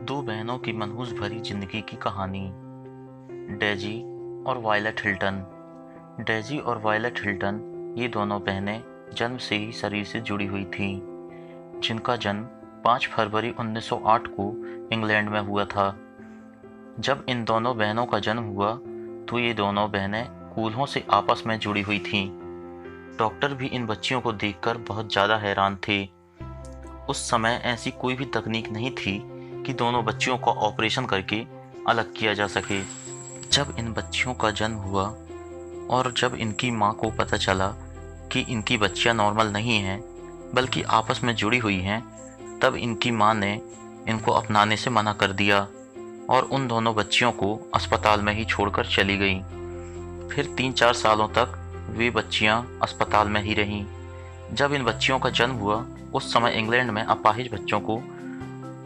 दो बहनों की मनहूस भरी जिंदगी की कहानी। डेजी और वायलेट हिल्टन। डेजी और वायलेट हिल्टन ये दोनों बहनें जन्म से ही शरीर से जुड़ी हुई थीं, जिनका जन्म 5 फरवरी 1908 को इंग्लैंड में हुआ था। जब इन दोनों बहनों का जन्म हुआ तो ये दोनों बहनें कूल्हों से आपस में जुड़ी हुई थीं। डॉक्टर भी इन बच्चियों को देखकर बहुत ज़्यादा हैरान थे। उस समय ऐसी कोई भी तकनीक नहीं थी कि दोनों बच्चियों का ऑपरेशन करके अलग किया जा सके। जब इन बच्चियों का जन्म हुआ और जब इनकी माँ को पता चला कि इनकी बच्चियाँ नॉर्मल नहीं हैं बल्कि आपस में जुड़ी हुई हैं, तब इनकी माँ ने इनको अपनाने से मना कर दिया और उन दोनों बच्चियों को अस्पताल में ही छोड़कर चली गई। फिर 3-4 सालों तक वे बच्चियां अस्पताल में ही रहीं। जब इन बच्चियों का जन्म हुआ उस समय इंग्लैंड में अपाहिज बच्चों को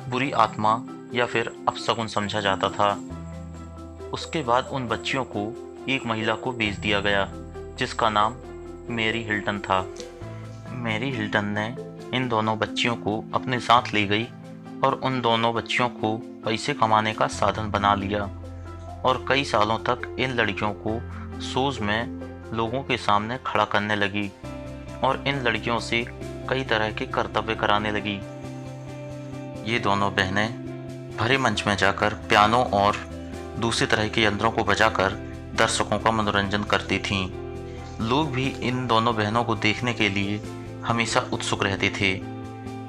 बुरी आत्मा या फिर अपशगुन समझा जाता था। उसके बाद उन बच्चियों को एक महिला को बेच दिया गया जिसका नाम मैरी हिल्टन था। मैरी हिल्टन ने इन दोनों बच्चियों को अपने साथ ले गई और उन दोनों बच्चियों को पैसे कमाने का साधन बना लिया और कई सालों तक इन लड़कियों को शोज में लोगों के सामने खड़ा करने लगी और इन लड़कियों से कई तरह के कर्तव्य कराने लगी। ये दोनों बहनें भरे मंच में जाकर पियानो और दूसरे तरह के यंत्रों को बजाकर दर्शकों का मनोरंजन करती थीं। लोग भी इन दोनों बहनों को देखने के लिए हमेशा उत्सुक रहते थे।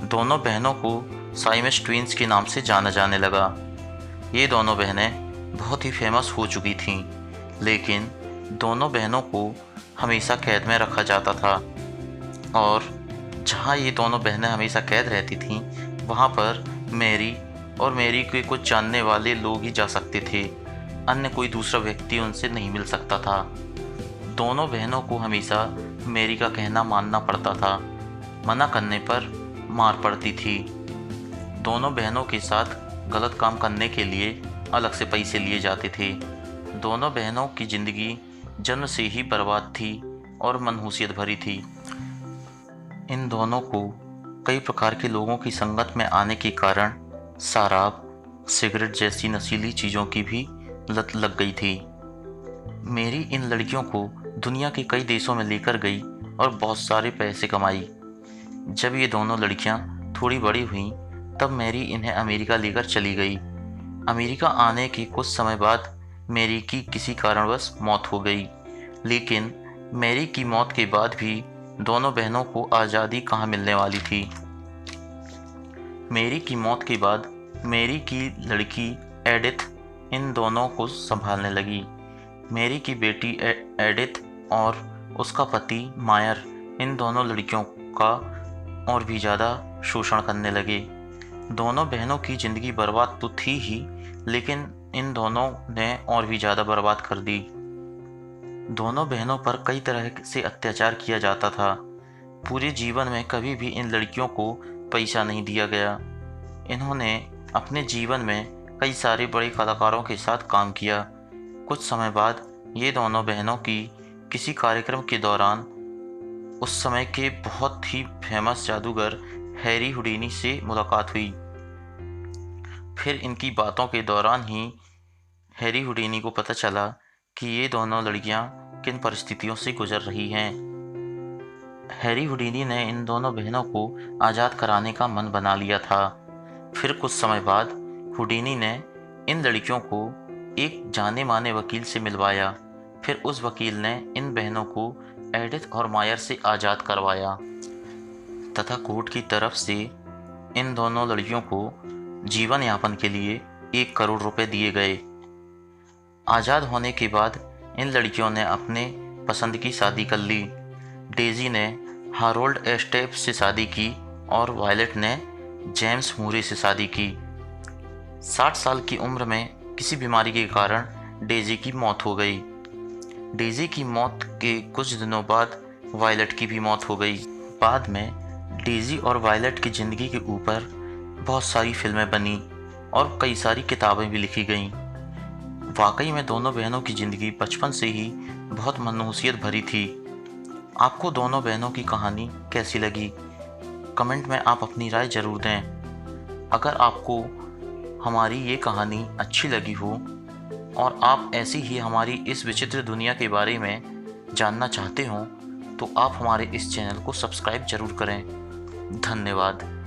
दोनों बहनों को साइमस ट्विंस के नाम से जाना जाने लगा। ये दोनों बहनें बहुत ही फेमस हो चुकी थीं, लेकिन दोनों बहनों को हमेशा कैद में रखा जाता था और जहाँ ये दोनों बहनें हमेशा कैद रहती थीं वहाँ पर मैरी और मैरी के कुछ जानने वाले लोग ही जा सकते थे। अन्य कोई दूसरा व्यक्ति उनसे नहीं मिल सकता था। दोनों बहनों को हमेशा मैरी का कहना मानना पड़ता था, मना करने पर मार पड़ती थी। दोनों बहनों के साथ गलत काम करने के लिए अलग से पैसे लिए जाते थे। दोनों बहनों की ज़िंदगी जन्म से ही बर्बाद थी और मनहूसियत भरी थी। इन दोनों को कई प्रकार के लोगों की संगत में आने के कारण शराब, सिगरेट जैसी नशीली चीज़ों की भी लत लग गई थी। मेरी इन लड़कियों को दुनिया के कई देशों में लेकर गई और बहुत सारे पैसे कमाई। जब ये दोनों लड़कियां थोड़ी बड़ी हुईं तब मैरी इन्हें अमेरिका लेकर चली गई। अमेरिका आने के कुछ समय बाद मैरी की किसी कारणवश मौत हो गई, लेकिन मैरी की मौत के बाद भी दोनों बहनों को आज़ादी कहाँ मिलने वाली थी। मैरी की मौत के बाद मैरी की लड़की एडिथ इन दोनों को संभालने लगी। मैरी की बेटी एडिथ और उसका पति मायर इन दोनों लड़कियों का और भी ज़्यादा शोषण करने लगे। दोनों बहनों की ज़िंदगी बर्बाद तो थी ही, लेकिन इन दोनों ने और भी ज़्यादा बर्बाद कर दी। दोनों बहनों पर कई तरह से अत्याचार किया जाता था। पूरे जीवन में कभी भी इन लड़कियों को पैसा नहीं दिया गया। इन्होंने अपने जीवन में कई सारे बड़े कलाकारों के साथ काम किया। कुछ समय बाद ये दोनों बहनों की किसी कार्यक्रम के दौरान उस समय के बहुत ही फेमस जादूगर हैरी हुडीनी से मुलाकात हुई। फिर इनकी बातों के दौरान ही हैरी हुडीनी को पता चला कि ये दोनों लड़कियां किन परिस्थितियों से गुजर रही हैं। हैरी हुडीनी ने इन दोनों बहनों को आज़ाद कराने का मन बना लिया था। फिर कुछ समय बाद हुडीनी ने इन लड़कियों को एक जाने माने वकील से मिलवाया। फिर उस वकील ने इन बहनों को एडिथ और मायर से आज़ाद करवाया तथा कोर्ट की तरफ से इन दोनों लड़कियों को जीवन यापन के लिए 1 करोड़ रुपए दिए गए। आज़ाद होने के बाद इन लड़कियों ने अपने पसंद की शादी कर ली। डेजी ने हारोल्ड एस्टेप से शादी की और वायलेट ने जेम्स मूरे से शादी की। 60 साल की उम्र में किसी बीमारी के कारण डेजी की मौत हो गई। डेजी की मौत के कुछ दिनों बाद वायलेट की भी मौत हो गई। बाद में डेजी और वायलेट की ज़िंदगी के ऊपर बहुत सारी फिल्में बनी और कई सारी किताबें भी लिखी गईं। वाकई में दोनों बहनों की ज़िंदगी बचपन से ही बहुत मनहूसियत भरी थी। आपको दोनों बहनों की कहानी कैसी लगी? कमेंट में आप अपनी राय ज़रूर दें। अगर आपको हमारी ये कहानी अच्छी लगी हो और आप ऐसी ही हमारी इस विचित्र दुनिया के बारे में जानना चाहते हो तो आप हमारे इस चैनल को सब्सक्राइब ज़रूर करें। धन्यवाद।